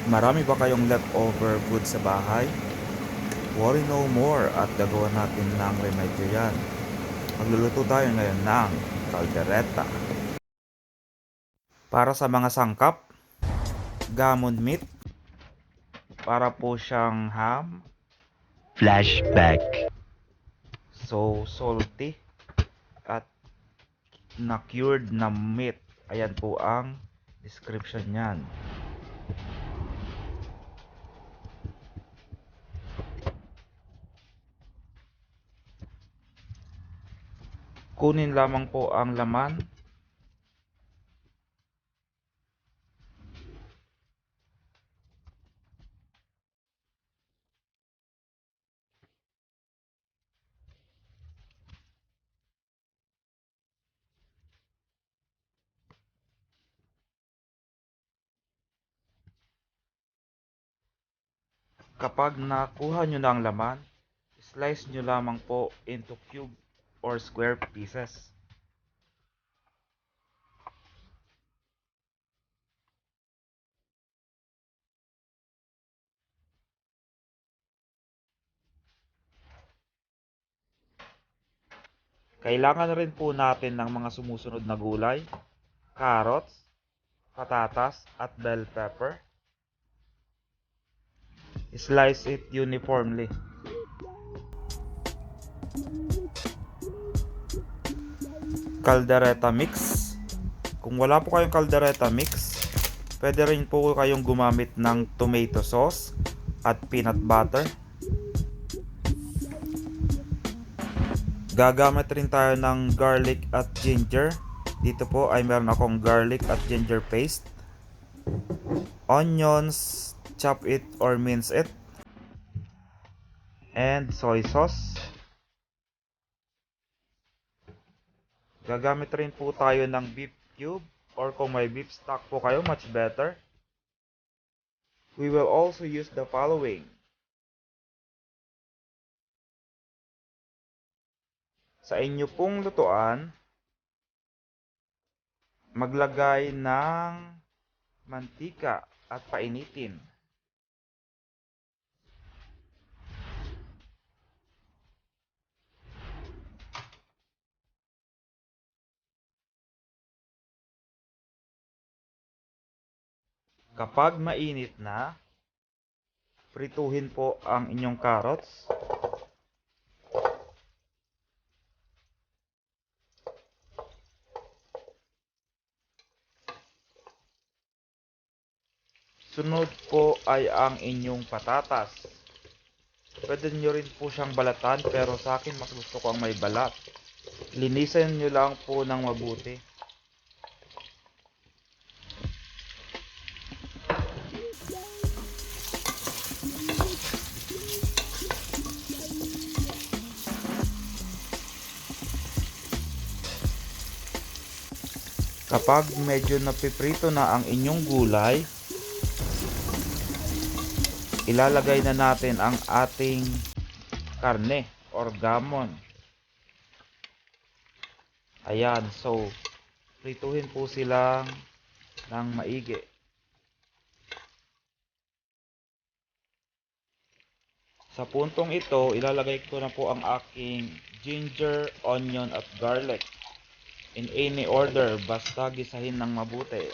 Marami ba kayong leftover food sa bahay? Worry no more at gagawa natin ng remedyo yan. Magluluto tayo ngayon ng kaldereta. Para sa mga sangkap, gammon meat. Para po siyang ham. Flashback. So salty. At na-cured na meat. Ayan po ang description niyan. Kunin lamang po ang laman. Kapag nakuha nyo na ang laman, slice nyo lamang po into cube or square pieces. Kailangan rin po natin ng mga sumusunod na gulay, carrots, patatas at bell pepper. Slice it uniformly. Kaldereta mix. Kung wala po kayong kaldereta mix, pwede rin po kayong gumamit ng tomato sauce at peanut butter. Gagamit rin tayo ng garlic at ginger. Dito po ay meron akong garlic at ginger paste. Onions, chop it or mince it. And soy sauce. Gagamit rin po tayo ng beef cube or kung may beef stock po kayo, much better. We will also use the following. Sa inyo pong lutuan, maglagay ng mantika at painitin. Kapag mainit na, prituhin po ang inyong carrots. Sunod po ay ang inyong patatas. Pwede nyo rin po siyang balatan pero sa akin mas gusto ko ang may balat. Linisan nyo lang po ng mabuti. Kapag medyo napiprito na ang inyong gulay, ilalagay na natin ang ating karne or gammon. Ayan, so prituhin po silang ng maigi. Sa puntong ito, ilalagay ko na po ang aking ginger, onion at garlic. In any order, basta gisahin ng mabuti.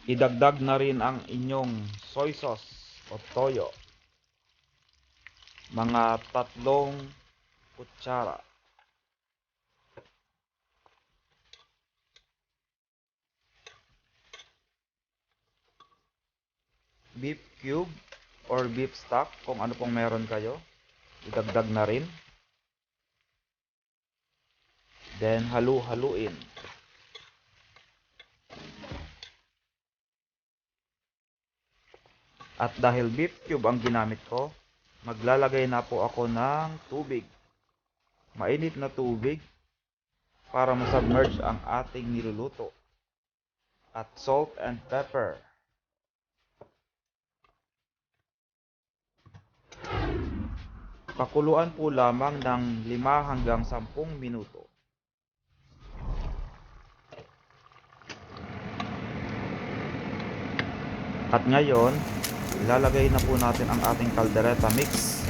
Idagdag na rin ang inyong soy sauce o toyo. Mga 3 kutsara. Beef cube or beef stock, kung ano pong meron kayo, idagdag na rin. Then halu-haluin. At dahil beef cube ang ginamit ko, maglalagay na po ako ng tubig. Mainit na tubig para masubmerge ang ating niluluto. At salt and pepper. Pakuluan po lamang ng 5 hanggang 10 minuto. At ngayon, ilalagay na po natin ang ating caldereta mix.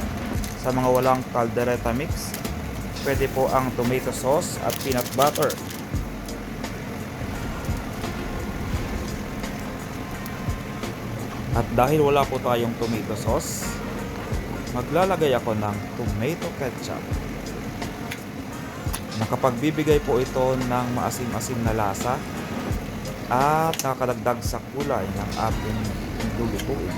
Sa mga walang caldereta mix, pwede po ang tomato sauce at peanut butter. At dahil wala po tayong tomato sauce, maglalagay ako ng tomato ketchup. Nakapagbibigay po ito ng maasim-asim na lasa at nakakadagdag sa kulay ng ating lulutuin.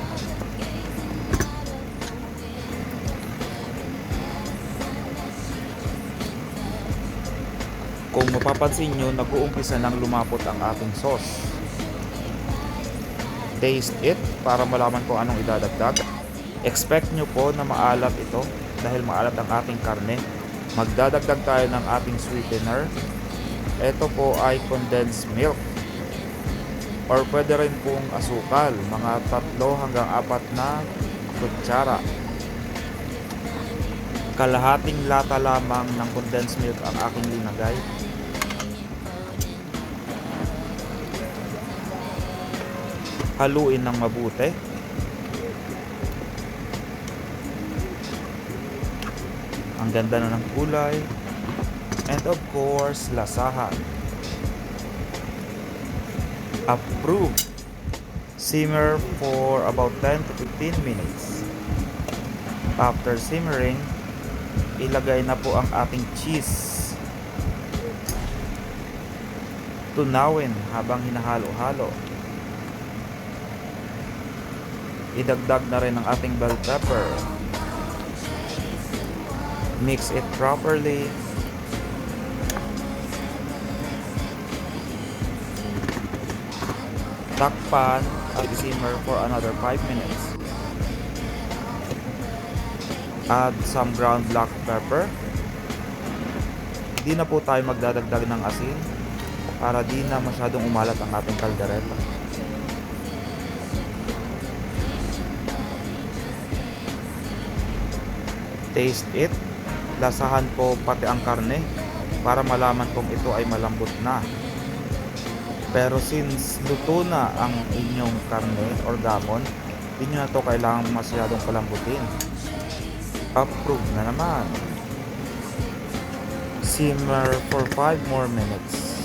Kung mapapansin nyo, nag-uumpisa nang lumapot ang ating sauce. Taste it para malaman kung anong idadagdag. Expect nyo po na maalat ito dahil maalat ang ating karne. Magdadagdag tayo ng ating sweetener. Ito po ay condensed milk or pwede rin pong asukal, mga 3 hanggang 4 na kutsara. Kalahating lata lamang ng condensed milk ang aking linagay. Haluin ng mabuti. Ang ganda na ng kulay. And of course, lasahan. Approved. Simmer for about 10 to 15 minutes. After simmering, ilagay na po ang ating cheese. Tunawin habang hinahalo-halo. Idagdag na rin ang ating bell pepper. Mix it properly. Takpan at simmer for another 5 minutes. Add some ground black pepper. Di na po tayo magdadagdag ng asin para di na masyadong umalat ang ating caldereta. Taste it. Lasahan po pati ang karne para malaman kung ito ay malambot na. Pero since luto na ang inyong karne or gamon, hindi nyo na ito kailangan masyadong palambutin. Approve na naman. Simmer for 5 more minutes.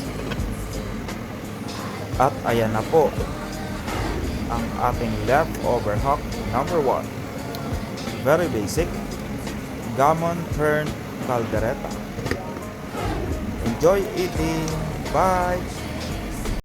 At ayan na po ang ating leftover hack number 1. Very basic. Gammon turned caldereta. Enjoy eating. Bye!